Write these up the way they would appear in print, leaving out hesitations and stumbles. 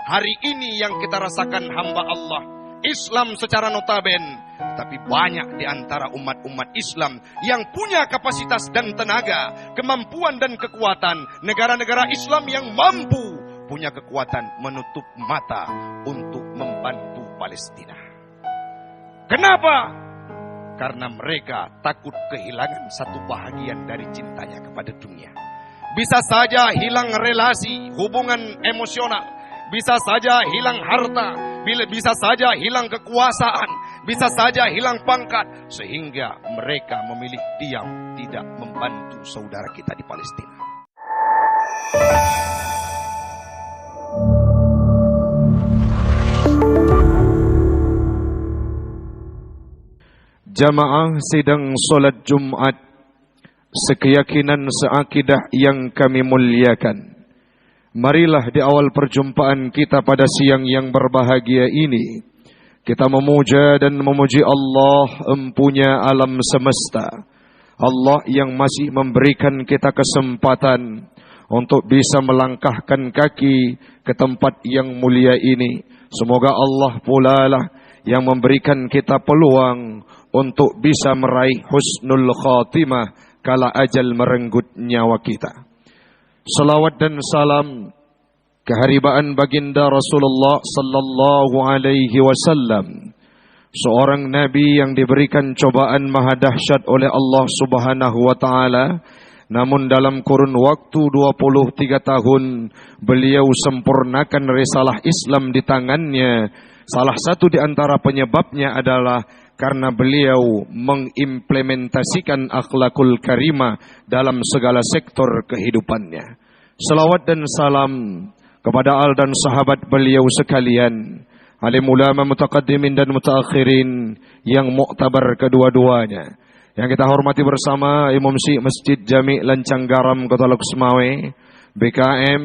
hari ini yang kita rasakan hamba Allah Islam secara notaben, tapi banyak di antara umat-umat Islam yang punya kapasitas dan tenaga, kemampuan dan kekuatan. Negara-negara Islam yang mampu punya kekuatan menutup mata untuk membantu Palestina. Kenapa? Karena mereka takut kehilangan satu bahagian dari cintanya kepada dunia. Bisa saja hilang relasi, hubungan emosional. Bisa saja hilang harta, bisa saja hilang kekuasaan, bisa saja hilang pangkat, sehingga mereka memilih diam, tidak membantu saudara kita di Palestina. Jamaah sidang solat Jumat sekeyakinan seakidah yang kami muliakan. Marilah di awal perjumpaan kita pada siang yang berbahagia ini, kita memuja dan memuji Allah empunya alam semesta. Allah yang masih memberikan kita kesempatan untuk bisa melangkahkan kaki ke tempat yang mulia ini. Semoga Allah pula lah yang memberikan kita peluang untuk bisa meraih husnul khatimah kala ajal merenggut nyawa kita. Salawat dan salam keharibaan baginda Rasulullah sallallahu alaihi wasallam, seorang nabi yang diberikan cobaan maha dahsyat oleh Allah Subhanahu wa taala, namun dalam kurun waktu 23 tahun beliau sempurnakan risalah Islam di tangannya. Salah satu di antara penyebabnya adalah karena beliau mengimplementasikan akhlakul karimah dalam segala sektor kehidupannya. Salawat dan salam kepada al dan sahabat beliau sekalian, alim ulama mutaqaddimin dan mutaakhirin yang muktabar kedua-duanya. Yang kita hormati bersama Imam Syekh Masjid Jami' Lancang Garam Kota Loksmawe, BKM,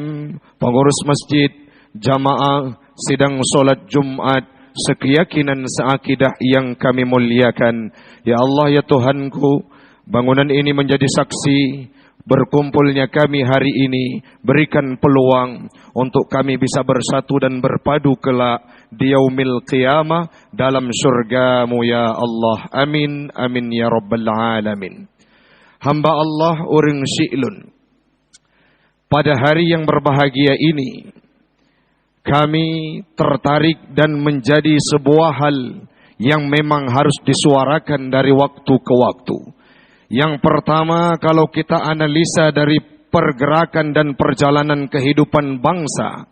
pengurus masjid, jamaah sidang solat Jumat sekeyakinan seakidah yang kami muliakan. Ya Allah, ya Tuhanku, bangunan ini menjadi saksi berkumpulnya kami hari ini. Berikan peluang untuk kami bisa bersatu dan berpadu kelak di yaumil qiyamah dalam surgamu ya Allah. Amin, amin ya rabbal alamin. Hamba Allah uring syi'lun, pada hari yang berbahagia ini kami tertarik dan menjadi sebuah hal yang memang harus disuarakan dari waktu ke waktu. Yang pertama, kalau kita analisa dari pergerakan dan perjalanan kehidupan bangsa,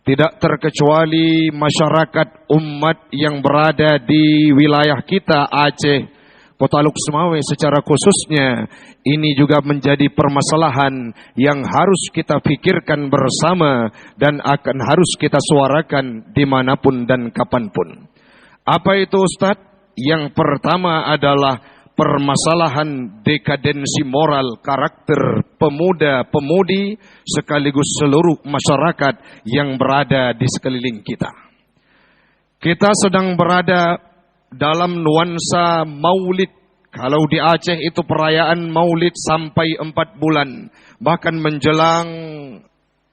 tidak terkecuali masyarakat umat yang berada di wilayah kita Aceh, Kota Loksmawe secara khususnya, ini juga menjadi permasalahan yang harus kita pikirkan bersama dan akan harus kita suarakan dimanapun dan kapanpun. Apa itu Ustadz? Yang pertama adalah permasalahan dekadensi moral karakter pemuda-pemudi sekaligus seluruh masyarakat yang berada di sekeliling kita. Kita sedang berada dalam nuansa maulid. Kalau di Aceh itu perayaan maulid sampai 4 bulan. Bahkan menjelang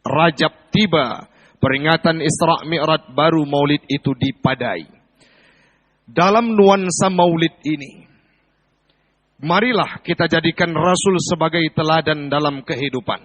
Rajab tiba, peringatan Isra Mi'raj, baru maulid itu dipadai. Dalam nuansa maulid ini, marilah kita jadikan Rasul sebagai teladan dalam kehidupan.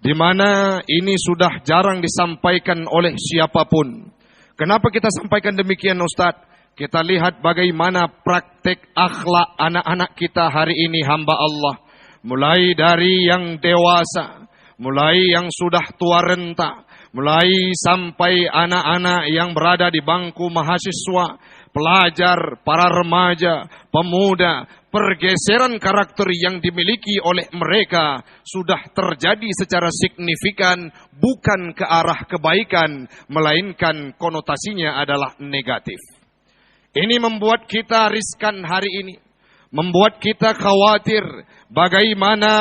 Di mana ini sudah jarang disampaikan oleh siapapun. Kenapa kita sampaikan demikian Ustadz? Kita lihat bagaimana praktek akhlak anak-anak kita hari ini hamba Allah. Mulai dari yang dewasa, mulai yang sudah tua renta, mulai sampai anak-anak yang berada di bangku mahasiswa, pelajar, para remaja, pemuda. Pergeseran karakter yang dimiliki oleh mereka sudah terjadi secara signifikan, bukan ke arah kebaikan, melainkan konotasinya adalah negatif. Ini membuat kita riskan hari ini, membuat kita khawatir bagaimana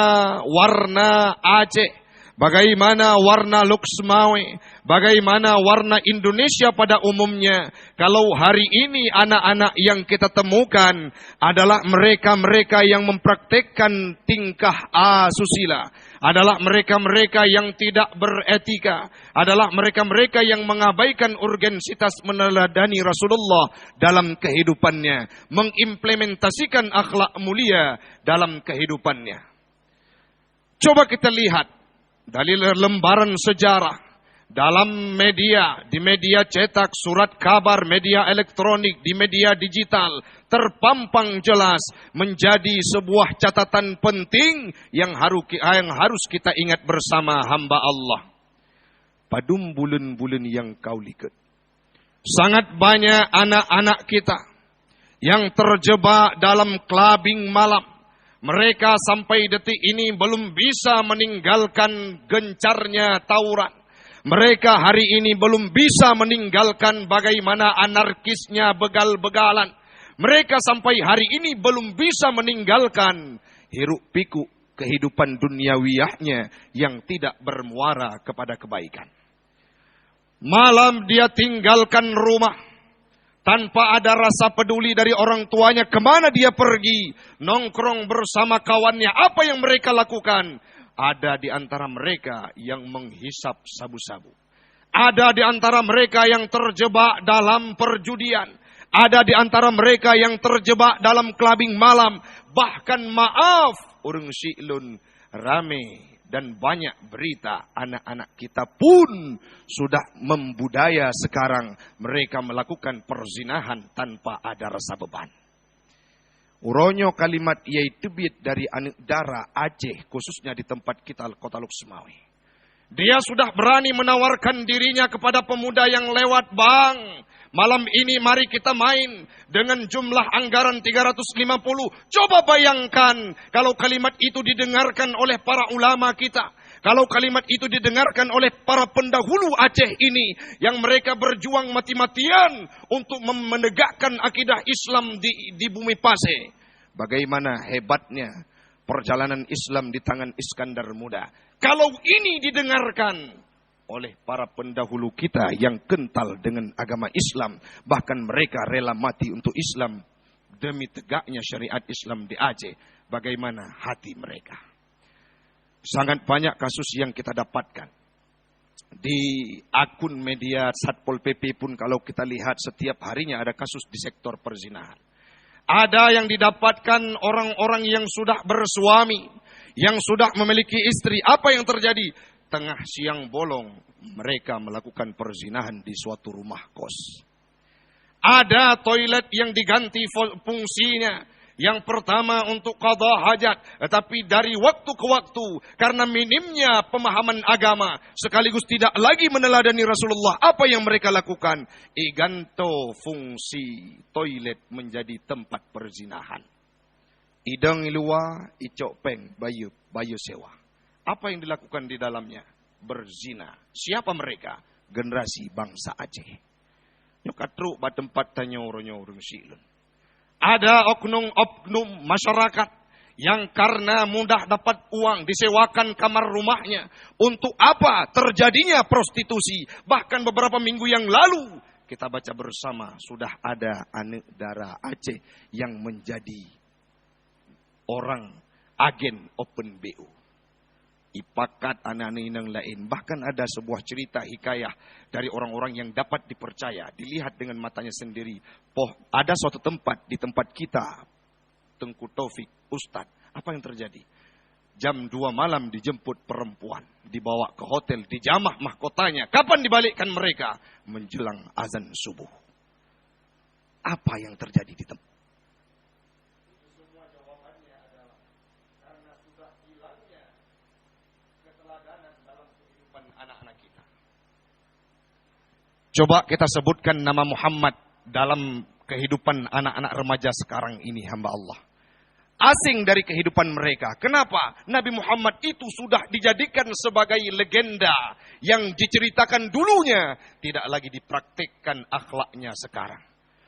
warna Aceh, bagaimana warna Luxmawe, bagaimana warna Indonesia pada umumnya. Kalau hari ini anak-anak yang kita temukan adalah mereka-mereka yang mempraktekkan tingkah asusila, adalah mereka-mereka yang tidak beretika, adalah mereka-mereka yang mengabaikan urgensitas meneladani Rasulullah dalam kehidupannya, mengimplementasikan akhlak mulia dalam kehidupannya. Coba kita lihat dari lembaran sejarah, dalam media, di media cetak, surat kabar, media elektronik, di media digital, terpampang jelas menjadi sebuah catatan penting yang harus kita ingat bersama hamba Allah. Padum bulan-bulan yang kau liket, sangat banyak anak-anak kita yang terjebak dalam kelabing malam. Mereka sampai detik ini belum bisa meninggalkan gencarnya tawuran. Mereka hari ini belum bisa meninggalkan bagaimana anarkisnya begal-begalan. Mereka sampai hari ini belum bisa meninggalkan hiruk pikuk kehidupan duniawiyahnya yang tidak bermuara kepada kebaikan. Malam dia tinggalkan rumah tanpa ada rasa peduli dari orang tuanya. Kemana dia pergi? Nongkrong bersama kawannya. Apa yang mereka lakukan? Ada di antara mereka yang menghisap sabu-sabu. Ada di antara mereka yang terjebak dalam perjudian. Ada di antara mereka yang terjebak dalam kelabing malam. Bahkan maaf, urang si'lun rame dan banyak berita anak-anak kita pun sudah membudaya sekarang mereka melakukan perzinahan tanpa ada rasa beban. Uronyo kalimat yai tebit dari anak dara Aceh, khususnya di tempat kita Kota Luxmawe. Dia sudah berani menawarkan dirinya kepada pemuda yang lewat, bang, malam ini mari kita main dengan jumlah anggaran 350. Coba bayangkan kalau kalimat itu didengarkan oleh para ulama kita. Kalau kalimat itu didengarkan oleh para pendahulu Aceh ini yang mereka berjuang mati-matian untuk menegakkan akidah Islam di bumi Pasir. Bagaimana hebatnya perjalanan Islam di tangan Iskandar Muda. Kalau ini didengarkan oleh para pendahulu kita yang kental dengan agama Islam, bahkan mereka rela mati untuk Islam demi tegaknya syariat Islam di Aceh, bagaimana hati mereka? Sangat banyak kasus yang kita dapatkan. Di akun media Satpol PP pun kalau kita lihat setiap harinya ada kasus di sektor perzinahan. Ada yang didapatkan orang-orang yang sudah bersuami, yang sudah memiliki istri. Apa yang terjadi? Tengah siang bolong mereka melakukan perzinahan di suatu rumah kos. Ada toilet yang diganti fungsinya. Yang pertama untuk qada hajat, tetapi dari waktu ke waktu karena minimnya pemahaman agama sekaligus tidak lagi meneladani Rasulullah, apa yang mereka lakukan? Iganto fungsi toilet menjadi tempat perzinahan. Idang ilua, icok peng, bayu sewa. Apa yang dilakukan di dalamnya? Berzina. Siapa mereka? Generasi bangsa Aceh. Nyokatru ba tempat tanyo-ronyo silun. Ada oknum-oknum masyarakat yang karena mudah dapat uang disewakan kamar rumahnya. Untuk apa? Terjadinya prostitusi. Bahkan beberapa minggu yang lalu kita baca bersama sudah ada anak dara Aceh yang menjadi orang agen open BO. Ipakat anak-anak yang lain. Bahkan ada sebuah cerita hikayah dari orang-orang yang dapat dipercaya. Dilihat dengan matanya sendiri. Ada suatu tempat di tempat kita. Tengku Taufik, Ustadz. Apa yang terjadi? Jam 2 malam dijemput perempuan. Dibawa ke hotel. Dijamah mahkotanya. Kapan dibalikkan mereka? Menjelang azan subuh. Apa yang terjadi di tempat? Coba kita sebutkan nama Muhammad dalam kehidupan anak-anak remaja sekarang ini, hamba Allah. Asing dari kehidupan mereka. Kenapa? Nabi Muhammad itu sudah dijadikan sebagai legenda yang diceritakan dulunya, tidak lagi dipraktikkan akhlaknya sekarang.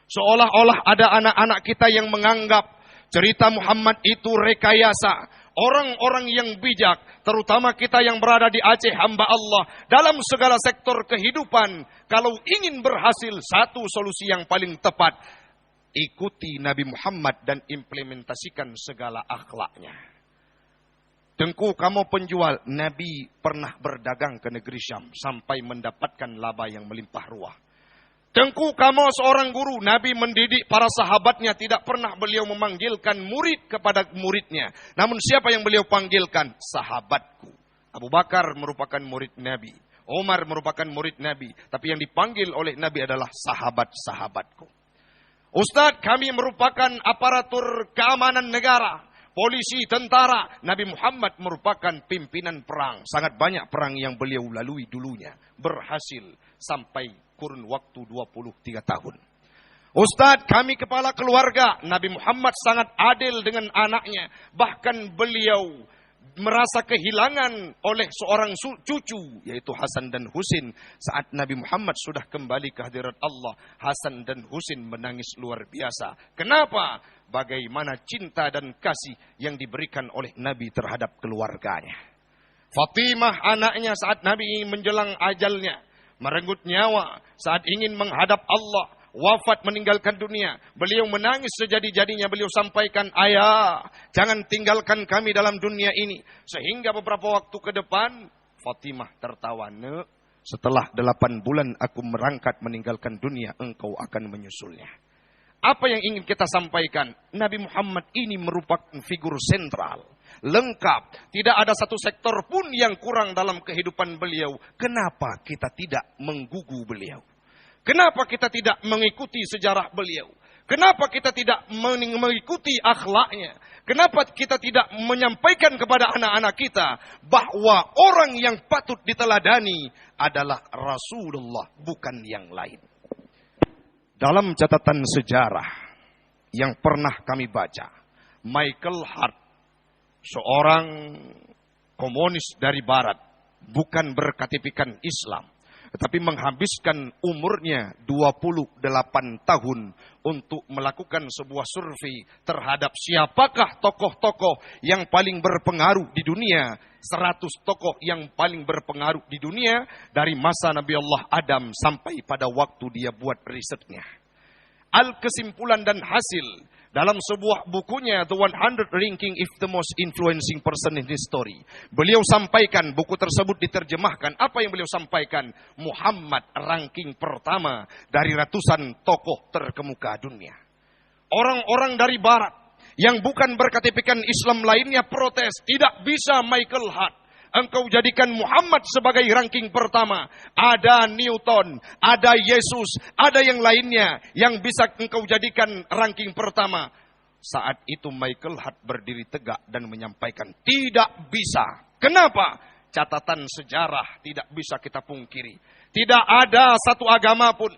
Seolah-olah ada anak-anak kita yang menganggap cerita Muhammad itu rekayasa. orang-orang yang bijak, terutama kita yang berada di Aceh, hamba Allah, dalam segala sektor kehidupan, kalau ingin berhasil, satu solusi yang paling tepat, ikuti Nabi Muhammad dan implementasikan segala akhlaknya. Tengku kamu penjual, Nabi pernah berdagang ke negeri Syam sampai mendapatkan laba yang melimpah ruah. Tengku kamu seorang guru, Nabi mendidik para sahabatnya, tidak pernah beliau memanggilkan murid kepada muridnya. Namun siapa yang beliau panggilkan? Sahabatku. Abu Bakar merupakan murid Nabi, Umar merupakan murid Nabi, tapi yang dipanggil oleh Nabi adalah sahabat-sahabatku. Ustadz, kami merupakan aparatur keamanan negara, polisi, tentara. Nabi Muhammad merupakan pimpinan perang. Sangat banyak perang yang beliau lalui dulunya, berhasil sampai kurun waktu 23 tahun. Ustadz, kami kepala keluarga. Nabi Muhammad sangat adil dengan anaknya. Bahkan beliau merasa kehilangan oleh seorang cucu, yaitu Hasan dan Husin. Saat Nabi Muhammad sudah kembali ke hadirat Allah, Hasan dan Husin menangis luar biasa. Kenapa? Bagaimana cinta dan kasih yang diberikan oleh Nabi terhadap keluarganya. Fatimah anaknya saat Nabi ingin menjelang ajalnya, merenggut nyawa, saat ingin menghadap Allah, wafat meninggalkan dunia, beliau menangis sejadi-jadinya. Beliau sampaikan, ayah, jangan tinggalkan kami dalam dunia ini. Sehingga beberapa waktu ke depan, Fatimah tertawa, "Nek, setelah 8 bulan aku merangkat meninggalkan dunia, engkau akan menyusulnya." Apa yang ingin kita sampaikan? Nabi Muhammad ini merupakan figur sentral, lengkap. Tidak ada satu sektor pun yang kurang dalam kehidupan beliau. Kenapa kita tidak menggugu beliau? Kenapa kita tidak mengikuti sejarah beliau? Kenapa kita tidak mengikuti akhlaknya? Kenapa kita tidak menyampaikan kepada anak-anak kita bahwa orang yang patut diteladani adalah Rasulullah, bukan yang lain? Dalam catatan sejarah yang pernah kami baca, Michael Hart, seorang komunis dari barat, bukan berKTP-kan Islam, tetapi menghabiskan umurnya 28 tahun untuk melakukan sebuah survei terhadap siapakah tokoh-tokoh yang paling berpengaruh di dunia. 100 tokoh yang paling berpengaruh di dunia dari masa Nabi Allah Adam sampai pada waktu dia buat risetnya. Kesimpulan dan hasil dalam sebuah bukunya, The 100 Ranking of the Most Influencing Person in History, beliau sampaikan, buku tersebut diterjemahkan. Apa yang beliau sampaikan? Muhammad ranking pertama dari ratusan tokoh terkemuka dunia. Orang-orang dari barat yang bukan berKTP-kan Islam lainnya protes, tidak bisa Michael Hart, engkau jadikan Muhammad sebagai ranking pertama. Ada Newton, ada Yesus, ada yang lainnya yang bisa engkau jadikan ranking pertama. Saat itu Michael Hart berdiri tegak dan menyampaikan, tidak bisa. Kenapa? Catatan sejarah tidak bisa kita pungkiri. Tidak ada satu agama pun,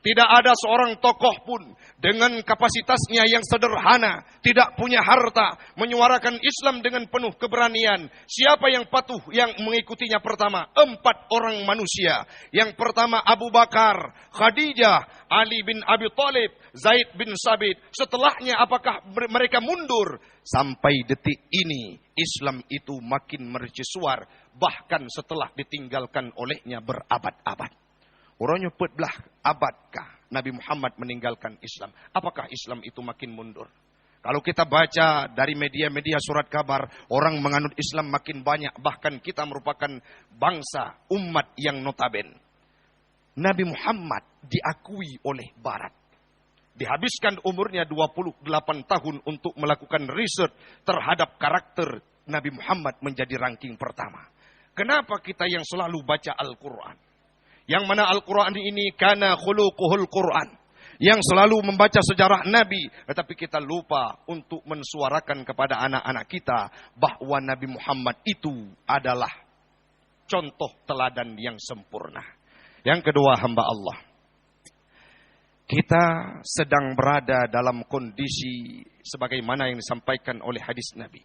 tidak ada seorang tokoh pun dengan kapasitasnya yang sederhana, tidak punya harta, menyuarakan Islam dengan penuh keberanian. Siapa yang patuh yang mengikutinya pertama? 4 orang manusia. Yang pertama Abu Bakar, Khadijah, Ali bin Abi Thalib, Zaid bin Sabit. Setelahnya apakah mereka mundur? Sampai detik ini Islam itu makin mercusuar, bahkan setelah ditinggalkan olehnya berabad-abad. Orangnya belah abadkah Nabi Muhammad meninggalkan Islam? Apakah Islam itu makin mundur? Kalau kita baca dari media-media surat kabar, orang menganut Islam makin banyak. Bahkan kita merupakan bangsa, umat yang notaben. Nabi Muhammad diakui oleh Barat. Dihabiskan umurnya 28 tahun untuk melakukan riset terhadap karakter Nabi Muhammad menjadi ranking pertama. Kenapa kita yang selalu baca Al-Quran, yang mana Al-Quran ini kana khuluquhul Quran, yang selalu membaca sejarah Nabi, tetapi kita lupa untuk mensuarakan kepada anak-anak kita bahwa Nabi Muhammad itu adalah contoh teladan yang sempurna. Yang kedua, hamba Allah, kita sedang berada dalam kondisi sebagaimana yang disampaikan oleh hadis Nabi.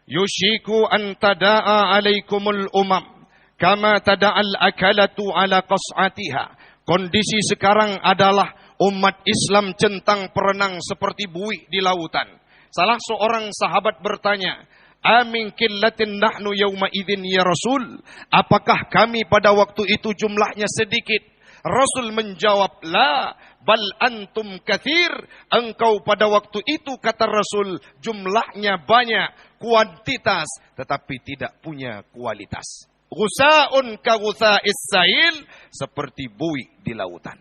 Yushiku an tada'a alaikumul umam kama tada'al akalatu ala qas'atiha. Kondisi sekarang adalah umat Islam centang perenang seperti buih di lautan. Salah seorang sahabat bertanya, Amin killatin nahnu yawma idzin ya Rasul. Apakah kami pada waktu itu jumlahnya sedikit? Rasul menjawab, la bal antum katsir. Engkau pada waktu itu, kata Rasul, jumlahnya banyak, kuantitas, tetapi tidak punya kualitas. Ghusaun ka ghusa'is sail, seperti buih di lautan.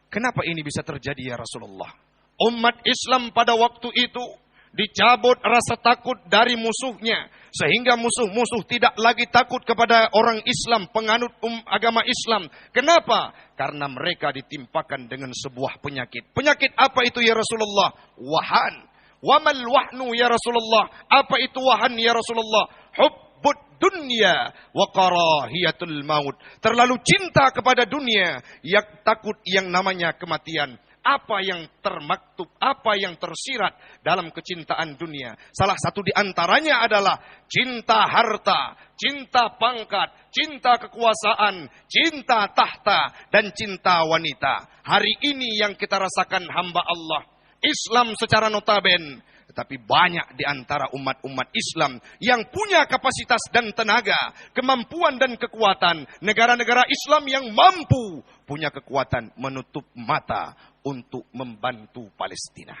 Kenapa ini bisa terjadi ya Rasulullah? Umat Islam pada waktu itu dicabut rasa takut dari musuhnya, sehingga musuh-musuh tidak lagi takut kepada orang Islam, penganut agama Islam. Kenapa? Karena mereka ditimpakan dengan sebuah penyakit. Penyakit apa itu ya Rasulullah? Wahan. Wamal wahnu ya Rasulullah. Apa itu wahan ya Rasulullah? Hubbud dunya wa karahiyatul maut. Terlalu cinta kepada dunia, yang takut yang namanya kematian. Apa yang termaktub, apa yang tersirat dalam kecintaan dunia. Salah satu di antaranya adalah cinta harta, cinta pangkat, cinta kekuasaan, cinta tahta, dan cinta wanita. Hari ini yang kita rasakan hamba Allah. Islam secara notaben. Tetapi banyak di antara umat-umat Islam yang punya kapasitas dan tenaga, kemampuan dan kekuatan. Negara-negara Islam yang mampu punya kekuatan menutup mata untuk membantu Palestina.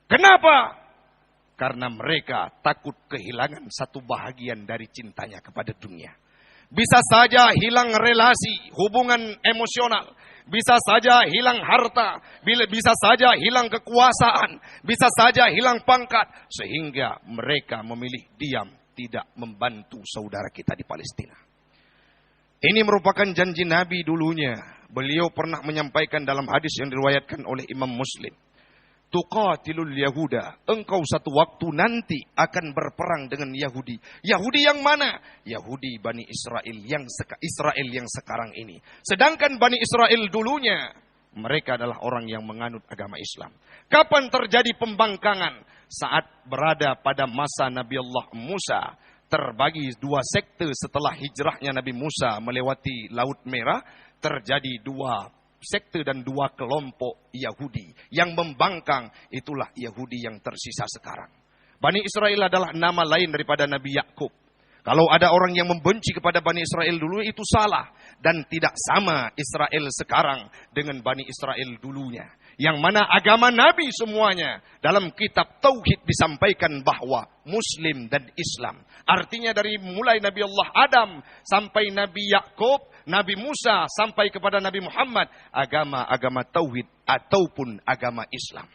Kenapa? Karena mereka takut kehilangan satu bahagian dari cintanya kepada dunia. Bisa saja hilang relasi, hubungan emosional. Bisa saja hilang harta. Bisa saja hilang kekuasaan. Bisa saja hilang pangkat. Sehingga mereka memilih diam, tidak membantu saudara kita di Palestina. Ini merupakan janji Nabi dulunya. Beliau pernah menyampaikan dalam hadis yang diriwayatkan oleh Imam Muslim. Tuqatilul Yahuda. Engkau satu waktu nanti akan berperang dengan Yahudi. Yahudi yang mana? Yahudi Bani Israel yang sekarang ini. Sedangkan Bani Israel dulunya, mereka adalah orang yang menganut agama Islam. Kapan terjadi pembangkangan? Saat berada pada masa Nabi Allah Musa. Terbagi dua sekte setelah hijrahnya Nabi Musa melewati Laut Merah. Terjadi dua sekte dan dua kelompok Yahudi yang membangkang. Itulah Yahudi yang tersisa sekarang. Bani Israel adalah nama lain daripada Nabi Yakub. Kalau ada orang yang membenci kepada Bani Israel dulu, itu salah. Dan tidak sama Israel sekarang dengan Bani Israel dulunya. Yang mana agama Nabi semuanya. Dalam kitab Tauhid disampaikan bahwa Muslim dan Islam. Artinya dari mulai Nabi Allah Adam sampai Nabi Yakub, Nabi Musa sampai kepada Nabi Muhammad. Agama Tauhid ataupun agama Islam.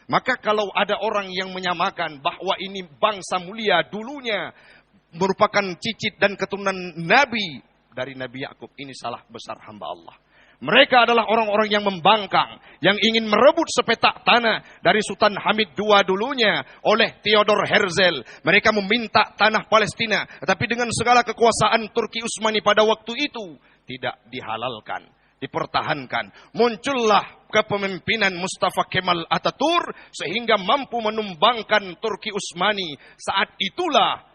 Maka kalau ada orang yang menyamakan bahwa ini bangsa mulia dulunya merupakan cicit dan keturunan Nabi dari Nabi Yakub, ini salah besar hamba Allah. Mereka adalah orang-orang yang membangkang, yang ingin merebut sepetak tanah dari Sultan Hamid II dulunya oleh Theodor Herzl. Mereka meminta tanah Palestina, tetapi dengan segala kekuasaan Turki Utsmani pada waktu itu tidak dihalalkan, dipertahankan. Muncullah kepemimpinan Mustafa Kemal Atatürk sehingga mampu menumbangkan Turki Utsmani. Saat itulah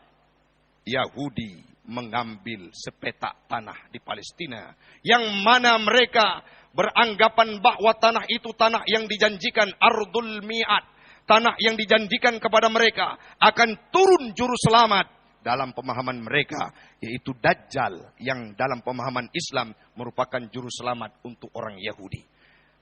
Yahudi mengambil sepetak tanah di Palestina, yang mana mereka beranggapan bahwa tanah itu tanah yang dijanjikan Ardul Mi'ad, tanah yang dijanjikan kepada mereka akan turun juru selamat dalam pemahaman mereka, yaitu Dajjal, yang dalam pemahaman Islam merupakan juru selamat untuk orang Yahudi.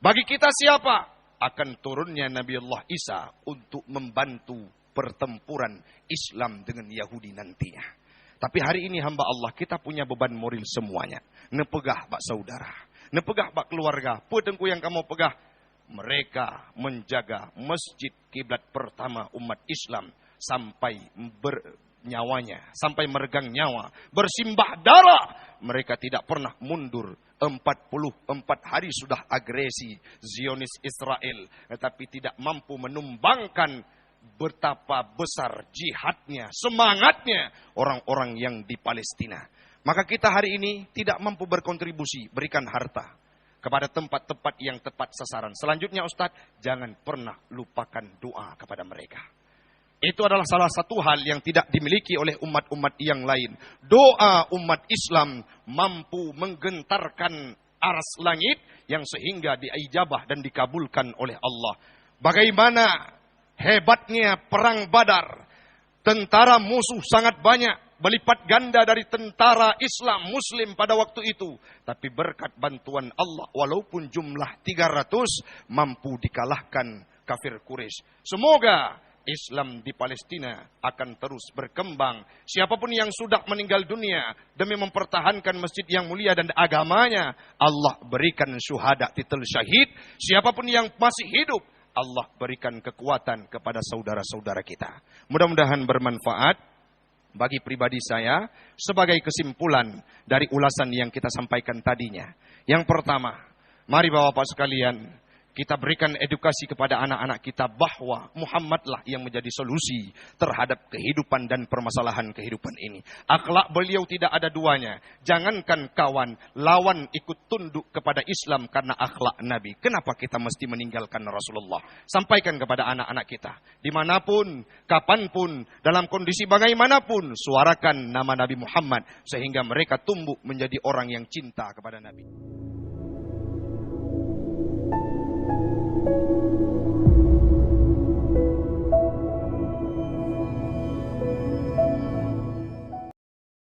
Bagi kita siapa? Akan turunnya Nabi Allah Isa untuk membantu pertempuran Islam dengan Yahudi nantinya. Tapi hari ini hamba Allah, kita punya beban moral semuanya. Nepegah bak saudara, nepegah bak keluarga, pedengku yang kamu pegah. Mereka menjaga masjid kiblat pertama umat Islam sampai bernyawanya, sampai meregang nyawa, bersimbah darah. Mereka tidak pernah mundur. 44 hari sudah agresi Zionis Israel, tetapi tidak mampu menumbangkan betapa besar jihadnya, semangatnya orang-orang yang di Palestina. Maka kita hari ini tidak mampu berkontribusi, berikan harta kepada tempat-tempat yang tepat sasaran. Selanjutnya Ustadz, jangan pernah lupakan doa kepada mereka. Itu adalah salah satu hal yang tidak dimiliki oleh umat-umat yang lain. Doa umat Islam mampu menggentarkan aras langit yang sehingga diijabah dan dikabulkan oleh Allah. Bagaimana hebatnya perang Badar. Tentara musuh sangat banyak, berlipat ganda dari tentara Islam Muslim pada waktu itu. Tapi berkat bantuan Allah, walaupun jumlah 300, mampu dikalahkan kafir Quraisy. Semoga Islam di Palestina akan terus berkembang. Siapapun yang sudah meninggal dunia demi mempertahankan masjid yang mulia dan agamanya, Allah berikan syuhada titel syahid. Siapapun yang masih hidup, Allah berikan kekuatan kepada saudara-saudara kita. Mudah-mudahan bermanfaat bagi pribadi saya sebagai kesimpulan dari ulasan yang kita sampaikan tadinya. Yang pertama, mari Bapak-Bapak sekalian, kita berikan edukasi kepada anak-anak kita bahwa Muhammadlah yang menjadi solusi terhadap kehidupan dan permasalahan kehidupan ini. Akhlak beliau tidak ada duanya. Jangankan kawan, lawan ikut tunduk kepada Islam karena akhlak Nabi. Kenapa kita mesti meninggalkan Rasulullah? Sampaikan kepada anak-anak kita. Dimanapun, kapanpun, dalam kondisi bagaimanapun, suarakan nama Nabi Muhammad sehingga mereka tumbuh menjadi orang yang cinta kepada Nabi.